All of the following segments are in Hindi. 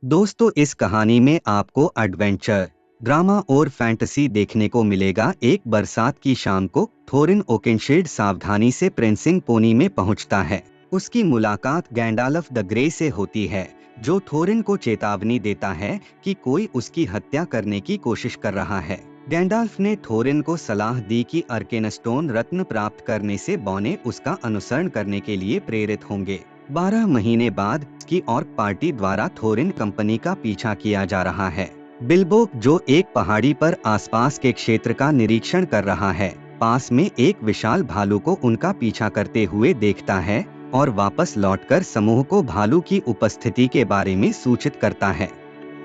दोस्तों, इस कहानी में आपको एडवेंचर, ड्रामा और फैंटेसी देखने को मिलेगा। एक बरसात की शाम को थोरिन ओकेनशील्ड सावधानी से प्रिंसिंग पोनी में पहुंचता है। उसकी मुलाकात गैंडाल्फ द ग्रे से होती है, जो थोरिन को चेतावनी देता है कि कोई उसकी हत्या करने की कोशिश कर रहा है। गैंडाल्फ ने थोरिन को सलाह दी कि अर्केनस्टोन रत्न प्राप्त करने से बॉने उसका अनुसरण करने के लिए प्रेरित होंगे। 12 महीने बाद की और पार्टी द्वारा थोरिन कंपनी का पीछा किया जा रहा है। बिल्बो, जो एक पहाड़ी पर आसपास के क्षेत्र का निरीक्षण कर रहा है, पास में एक विशाल भालू को उनका पीछा करते हुए देखता है और वापस लौटकर समूह को भालू की उपस्थिति के बारे में सूचित करता है।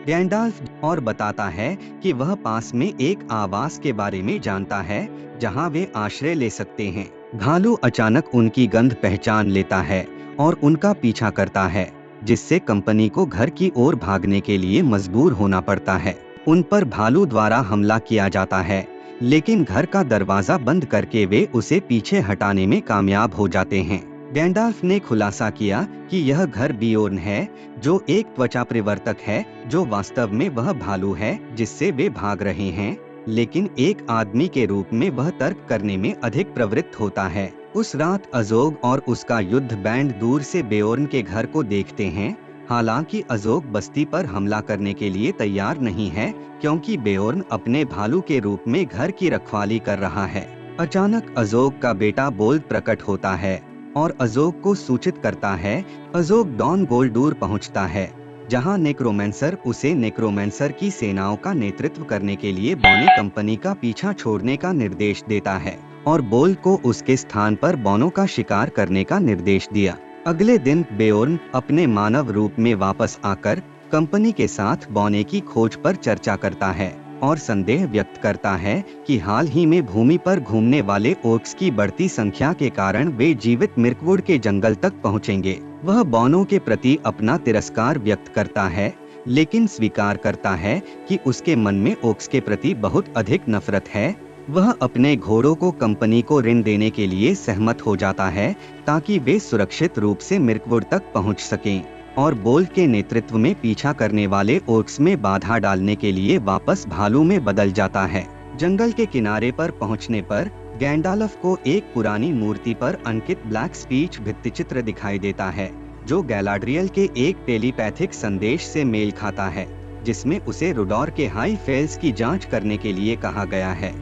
गैंडाल्फ और बताता है कि वह पास में एक आवास के बारे में जानता है जहां वे आश्रय ले सकते हैं। भालू अचानक उनकी गंध पहचान लेता है और उनका पीछा करता है, जिससे कंपनी को घर की ओर भागने के लिए मजबूर होना पड़ता है। उन पर भालू द्वारा हमला किया जाता है, लेकिन घर का दरवाजा बंद करके वे उसे पीछे हटाने में कामयाब हो जाते हैं। गैंडाल्फ ने खुलासा किया कि यह घर बियोर्न है, जो एक त्वचा परिवर्तक है, जो वास्तव में वह भालू है जिससे वे भाग रहे हैं, लेकिन एक आदमी के रूप में वह तर्क करने में अधिक प्रवृत्त होता है। उस रात अजोग और उसका युद्ध बैंड दूर से बेओर्न के घर को देखते हैं। हालांकि अजोग बस्ती पर हमला करने के लिए तैयार नहीं है, क्योंकि बेओर्न अपने भालू के रूप में घर की रखवाली कर रहा है। अचानक अजोग का बेटा बोल्ड प्रकट होता है और अजोग को सूचित करता है। अजोग डॉन गोल्डूर पहुंचता है, जहां नेक्रोमेंसर उसे नेक्रोमेंसर की सेनाओं का नेतृत्व करने के लिए बॉने कंपनी का पीछा छोड़ने का निर्देश देता है और बोल्ड को उसके स्थान पर बॉनों का शिकार करने का निर्देश दिया। अगले दिन बेओर्न अपने मानव रूप में वापस आकर कंपनी के साथ बॉने की खोज पर चर्चा करता है और संदेह व्यक्त करता है कि हाल ही में भूमि पर घूमने वाले ओर्क्स की बढ़ती संख्या के कारण वे जीवित मिर्कवुड के जंगल तक पहुंचेंगे। वह बॉनों के प्रति अपना तिरस्कार व्यक्त करता है, लेकिन स्वीकार करता है कि उसके मन में ओर्क्स के प्रति बहुत अधिक नफरत है। वह अपने घोड़ों को कंपनी को ऋण देने के लिए सहमत हो जाता है ताकि वे सुरक्षित रूप से मिर्कवुड तक पहुंच सकें, और बोल्ड के नेतृत्व में पीछा करने वाले ओर्क्स में बाधा डालने के लिए वापस भालू में बदल जाता है। जंगल के किनारे पर पहुंचने पर गैंडाल्फ को एक पुरानी मूर्ति पर अंकित ब्लैक स्पीच भित्तिचित्र दिखाई देता है, जो गैलाड्रियल के एक टेलीपैथिक संदेश से मेल खाता है, जिसमें उसे रुडोर के हाई फेल्स की जांच करने के लिए कहा गया है।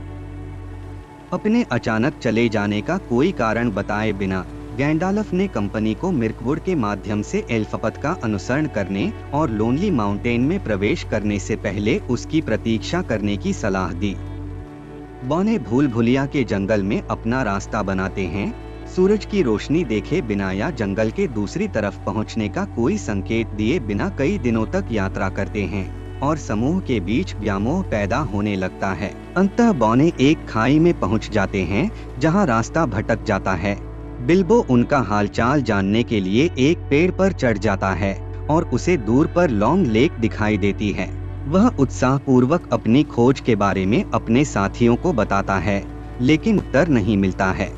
अपने अचानक चले जाने का कोई कारण बताए बिना गैंडाल्फ ने कंपनी को मिर्कवुड के माध्यम से एल्फपथ का अनुसरण करने और लोनली माउंटेन में प्रवेश करने से पहले उसकी प्रतीक्षा करने की सलाह दी। बॉने भूल भुलिया के जंगल में अपना रास्ता बनाते हैं, सूरज की रोशनी देखे बिना या जंगल के दूसरी तरफ पहुंचने का कोई संकेत दिए बिना कई दिनों तक यात्रा करते हैं और समूह के बीच व्यामोह पैदा होने लगता है। अंततः बॉने एक खाई में पहुंच जाते हैं, जहां रास्ता भटक जाता है। बिल्बो उनका हालचाल जानने के लिए एक पेड़ पर चढ़ जाता है और उसे दूर पर लॉन्ग लेक दिखाई देती है। वह उत्साहपूर्वक अपनी खोज के बारे में अपने साथियों को बताता है, लेकिन उत्तर नहीं मिलता है।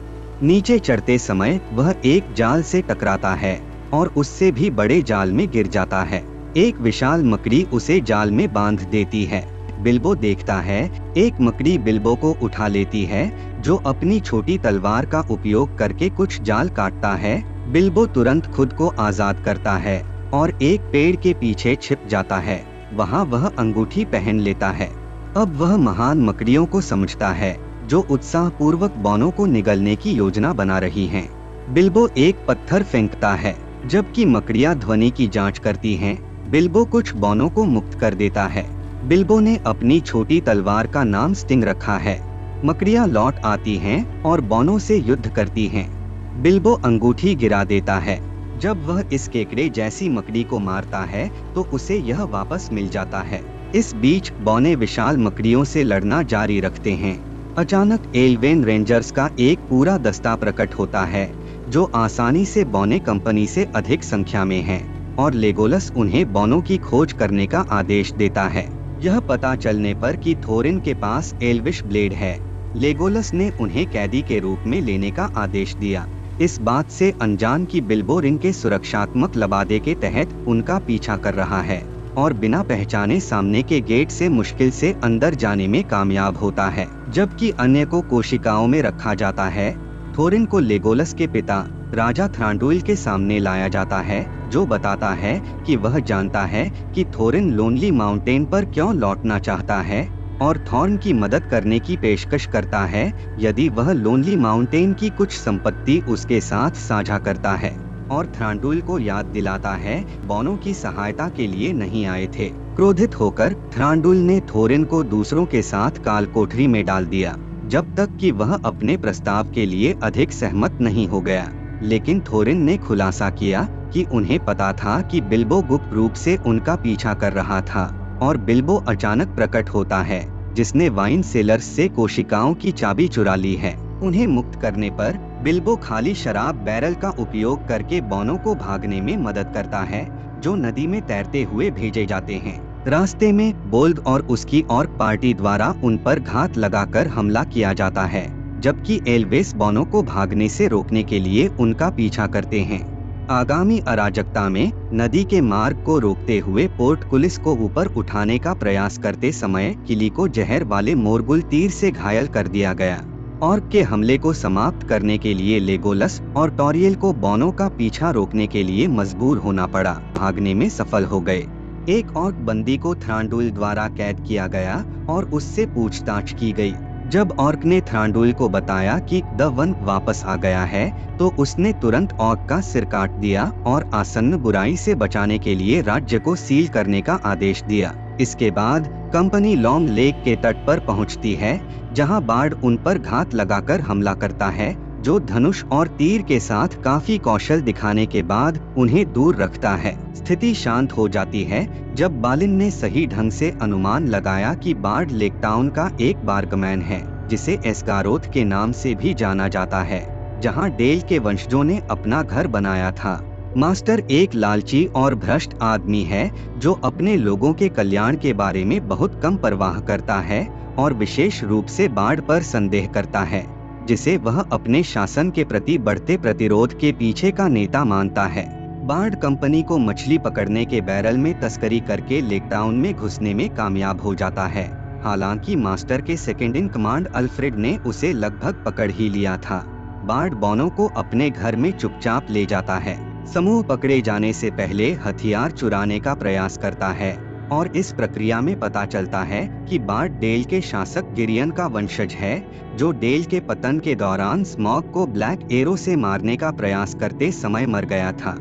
नीचे चढ़ते समय वह एक जाल से टकराता है और उससे भी बड़े जाल में गिर जाता है। एक विशाल मकड़ी उसे जाल में बांध देती है। बिल्बो देखता है, एक मकड़ी बिल्बो को उठा लेती है, जो अपनी छोटी तलवार का उपयोग करके कुछ जाल काटता है। बिल्बो तुरंत खुद को आजाद करता है और एक पेड़ के पीछे छिप जाता है। वहां वह अंगूठी पहन लेता है। अब वह महान मकड़ियों को समझता है, जो उत्साहपूर्वक बॉनों को निगलने की योजना बना रही हैं। बिल्बो एक पत्थर फेंकता है, जबकि मकड़ियां ध्वनि की जांच करती हैं। बिल्बो कुछ बॉनों को मुक्त कर देता है। बिल्बो ने अपनी छोटी तलवार का नाम स्टिंग रखा है। मकड़ियां लौट आती हैं और बॉनों से युद्ध करती हैं। बिल्बो अंगूठी गिरा देता है। जब वह इस केकड़े जैसी मकड़ी को मारता है तो उसे यह वापस मिल जाता है। इस बीच बॉने विशाल मकड़ियों से लड़ना जारी रखते हैं। अचानक एल्वेन रेंजर्स का एक पूरा दस्ता प्रकट होता है, जो आसानी से बॉने कंपनी से अधिक संख्या में है, और लेगोलस उन्हें बॉनों की खोज करने का आदेश देता है। यह पता चलने पर कि थोरिन के पास एल्विश ब्लेड है, लेगोलस ने उन्हें कैदी के रूप में लेने का आदेश दिया। इस बात से अनजान कि बिल्बो रिंग के सुरक्षात्मक लबादे के तहत उनका पीछा कर रहा है और बिना पहचाने सामने के गेट से मुश्किल से अंदर जाने में कामयाब होता है, जबकि अन्य को कोशिकाओं में रखा जाता है। थोरिन को लेगोलस के पिता राजा थ्रांडुइल के सामने लाया जाता है, जो बताता है कि वह जानता है कि थोरिन लोनली माउंटेन पर क्यों लौटना चाहता है और थॉर्न की मदद करने की पेशकश करता है यदि वह लोनली माउंटेन की कुछ संपत्ति उसके साथ साझा करता है, और थ्रांडुइल को याद दिलाता है बोनो की सहायता के लिए नहीं आए थे। क्रोधित होकर थ्रांडुइल ने थोरिन को दूसरों के साथ काल कोठरी में डाल दिया, जब तक कि वह अपने प्रस्ताव के लिए अधिक सहमत नहीं हो गया। लेकिन थोरिन ने खुलासा किया कि उन्हें पता था कि बिल्बो गुप्त रूप से उनका पीछा कर रहा था, और बिल्बो अचानक प्रकट होता है जिसने वाइन सेलर्स से कोशिकाओं की चाबी चुरा ली है। उन्हें मुक्त करने पर बिल्बो खाली शराब बैरल का उपयोग करके बोनो को भागने में मदद करता है, जो नदी में तैरते हुए भेजे जाते हैं। रास्ते में बोल्ड और उसकी ऑर्क पार्टी द्वारा उन पर घात लगाकर हमला किया जाता है, जबकि एल्वेस बोनो को भागने से रोकने के लिए उनका पीछा करते हैं। आगामी अराजकता में नदी के मार्ग को रोकते हुए पोर्टकुलिस को ऊपर उठाने का प्रयास करते समय किली को जहर वाले मोरगुल तीर से घायल कर दिया गया। ऑर्क के हमले को समाप्त करने के लिए लेगोलस और टॉरियल को बोनो का पीछा रोकने के लिए मजबूर होना पड़ा। भागने में सफल हो गए। एक ऑर्क बंदी को थ्रांडुइल द्वारा कैद किया गया और उससे पूछताछ की गई। जब ऑर्क ने थ्रांडुइल को बताया कि द वन वापस आ गया है, तो उसने तुरंत ऑर्क का सिर काट दिया और आसन्न बुराई से बचाने के लिए राज्य को सील करने का आदेश दिया। इसके बाद कंपनी लॉन्ग लेक के तट पर पहुंचती है, जहां बार्ड उन पर घात लगाकर हमला करता है, जो धनुष और तीर के साथ काफी कौशल दिखाने के बाद उन्हें दूर रखता है। स्थिति शांत हो जाती है जब बालिन ने सही ढंग से अनुमान लगाया कि बार्ड लेकटाउन का एक बार्गमैन है, जिसे एस्कारोथ के नाम से भी जाना जाता है, जहां डेल के वंशजों ने अपना घर बनाया था। मास्टर एक लालची और भ्रष्ट आदमी है जो अपने लोगों के कल्याण के बारे में बहुत कम परवाह करता है और विशेष रूप से बार्ड पर संदेह करता है, जिसे वह अपने शासन के प्रति बढ़ते प्रतिरोध के पीछे का नेता मानता है। बार्ड कंपनी को मछली पकड़ने के बैरल में तस्करी करके लेकटाउन में घुसने में कामयाब हो जाता है। हालांकि मास्टर के सेकंड इन कमांड अल्फ्रेड ने उसे लगभग पकड़ ही लिया था। बार्ड बोनो को अपने घर में चुपचाप ले जाता है। समूह पकड़े जाने से पहले हथियार चुराने का प्रयास करता है और इस प्रक्रिया में पता चलता है कि बार्ड डेल के शासक गिरियन का वंशज है, जो डेल के पतन के दौरान स्मॉग को ब्लैक एरो से मारने का प्रयास करते समय मर गया था।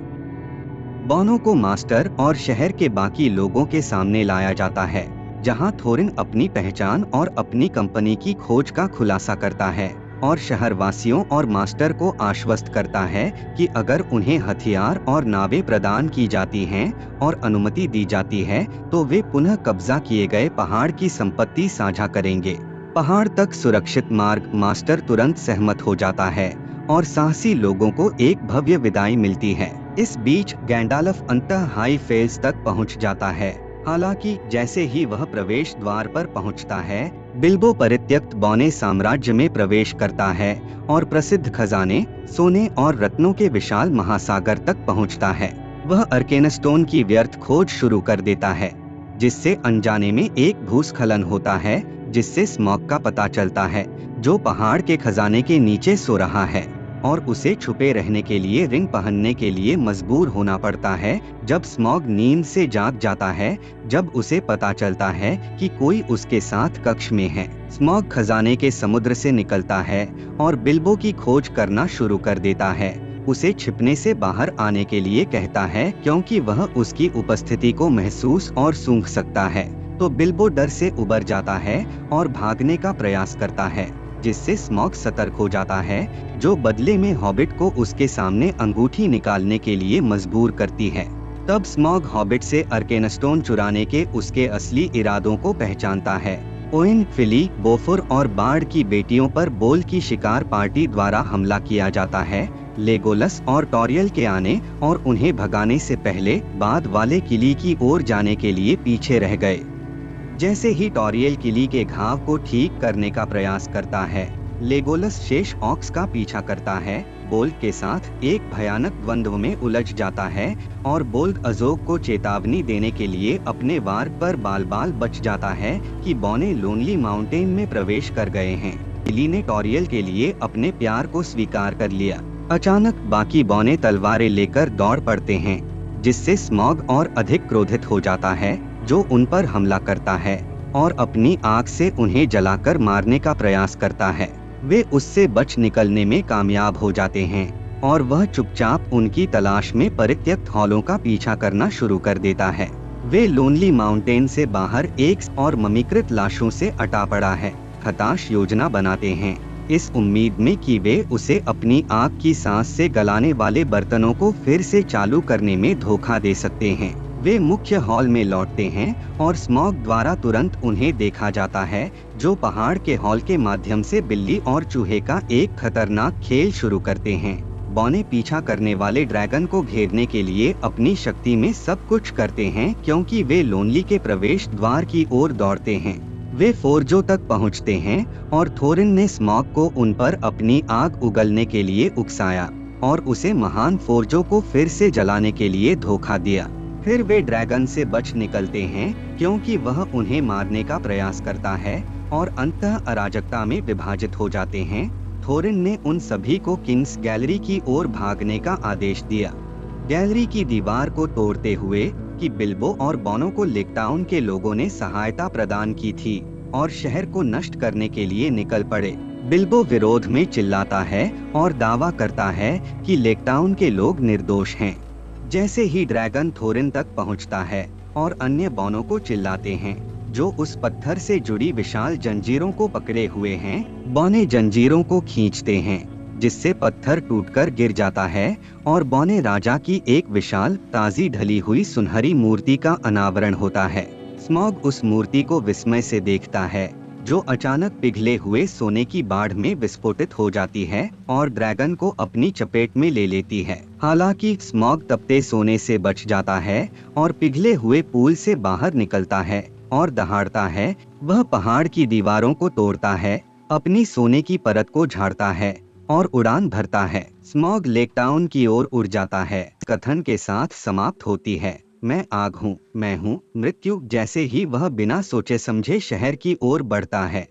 बोनो को मास्टर और शहर के बाकी लोगों के सामने लाया जाता है, जहां थोरिन अपनी पहचान और अपनी कंपनी की खोज का खुलासा करता है और शहरवासियों और मास्टर को आश्वस्त करता है कि अगर उन्हें हथियार और नावें प्रदान की जाती हैं और अनुमति दी जाती है, तो वे पुनः कब्जा किए गए पहाड़ की संपत्ति साझा करेंगे। पहाड़ तक सुरक्षित मार्ग मास्टर तुरंत सहमत हो जाता है और साहसी लोगों को एक भव्य विदाई मिलती है। इस बीच गैंडाल्फ अंतः हाई फेल्स तक पहुंच जाता है। हालांकि जैसे ही वह प्रवेश द्वार पर पहुंचता है, बिल्बो परित्यक्त बौने साम्राज्य में प्रवेश करता है और प्रसिद्ध खजाने, सोने और रत्नों के विशाल महासागर तक पहुंचता है। वह अर्केनस्टोन की व्यर्थ खोज शुरू कर देता है, जिससे अनजाने में एक भूस्खलन होता है, जिससे स्मॉग का पता चलता है, जो पहाड़ के खजाने के नीचे सो रहा है और उसे छुपे रहने के लिए रिंग पहनने के लिए मजबूर होना पड़ता है। जब स्मॉग नींद से जाग जाता है, जब उसे पता चलता है कि कोई उसके साथ कक्ष में है, स्मॉग खजाने के समुद्र से निकलता है और बिल्बो की खोज करना शुरू कर देता है। उसे छिपने से बाहर आने के लिए कहता है, क्योंकि वह उसकी उपस्थिति को महसूस और सूंघ सकता है। तो बिल्बो डर से उबर जाता है और भागने का प्रयास करता है, जिससे स्मॉग सतर्क हो जाता है, जो बदले में हॉबिट को उसके सामने अंगूठी निकालने के लिए मजबूर करती है। तब स्मॉग हॉबिट से अर्केनस्टोन चुराने के उसके असली इरादों को पहचानता है। ओइन, फिली, बोफोर और बार्ड की बेटियों पर बोल की शिकार पार्टी द्वारा हमला किया जाता है। लेगोलस और टॉरियल के आने और उन्हें भगाने से पहले बाद वाले किली की ओर जाने के लिए पीछे रह गए। जैसे ही टॉरियल किली के घाव को ठीक करने का प्रयास करता है, लेगोलस शेष ऑक्स का पीछा करता है, बोल्ट के साथ एक भयानक द्वंद्व में उलझ जाता है और बोल्ट अजोग को चेतावनी देने के लिए अपने वार पर बाल बच जाता है कि बॉने लोनली माउंटेन में प्रवेश कर गए हैं। बिली ने टॉरियल के लिए अपने प्यार को स्वीकार कर लिया। अचानक बाकी बॉने तलवारें लेकर दौड़ पड़ते हैं, जिससे स्मॉग और अधिक क्रोधित हो जाता है, जो उन पर हमला करता है और अपनी आग से उन्हें जलाकर मारने का प्रयास करता है। वे उससे बच निकलने में कामयाब हो जाते हैं और वह चुपचाप उनकी तलाश में परित्यक्त हॉलों का पीछा करना शुरू कर देता है। वे लोनली माउंटेन से बाहर एक और ममीकृत लाशों से अटा पड़ा है हताश योजना बनाते हैं, इस उम्मीद में कि वे उसे अपनी आग की सांस से गलाने वाले बर्तनों को फिर से चालू करने में धोखा दे सकते हैं। वे मुख्य हॉल में लौटते हैं और स्मॉग द्वारा तुरंत उन्हें देखा जाता है, जो पहाड़ के हॉल के माध्यम से बिल्ली और चूहे का एक खतरनाक खेल शुरू करते हैं। बॉने पीछा करने वाले ड्रैगन को घेरने के लिए अपनी शक्ति में सब कुछ करते हैं, क्योंकि वे लोनली के प्रवेश द्वार की ओर दौड़ते हैं। वे फोर्जो तक पहुंचते हैं और थोरिन ने स्मॉग को उन पर अपनी आग उगलने के लिए उकसाया और उसे महान फोर्जो को फिर से जलाने के लिए धोखा दिया। फिर वे ड्रैगन से बच निकलते हैं, क्योंकि वह उन्हें मारने का प्रयास करता है और अंततः अराजकता में विभाजित हो जाते हैं। थोरिन ने उन सभी को किंग्स गैलरी की ओर भागने का आदेश दिया, गैलरी की दीवार को तोड़ते हुए कि बिल्बो और बॉनो को लेकटाउन के लोगों ने सहायता प्रदान की थी और शहर को नष्ट करने के लिए निकल पड़े। बिल्बो विरोध में चिल्लाता है और दावा करता है कि लेकटाउन के लोग निर्दोष हैं। जैसे ही ड्रैगन थोरिन तक पहुंचता है और अन्य बॉनों को चिल्लाते हैं, जो उस पत्थर से जुड़ी विशाल जंजीरों को पकड़े हुए हैं, बॉने जंजीरों को खींचते हैं, जिससे पत्थर टूटकर गिर जाता है और बॉने राजा की एक विशाल ताजी ढली हुई सुनहरी मूर्ति का अनावरण होता है। स्मॉग उस मूर्ति को विस्मय से देखता है, जो अचानक पिघले हुए सोने की बाढ़ में विस्फोटित हो जाती है और ड्रैगन को अपनी चपेट में ले लेती है। हालांकि स्मॉग तपते सोने से बच जाता है और पिघले हुए पूल से बाहर निकलता है और दहाड़ता है। वह पहाड़ की दीवारों को तोड़ता है, अपनी सोने की परत को झाड़ता है और उड़ान भरता है। स्मॉग लेकटाउन की ओर उड़ जाता है। कथन के साथ समाप्त होती है, मैं आग हूँ, मैं हूँ मृत्यु। जैसे ही वह बिना सोचे समझे शहर की ओर बढ़ता है,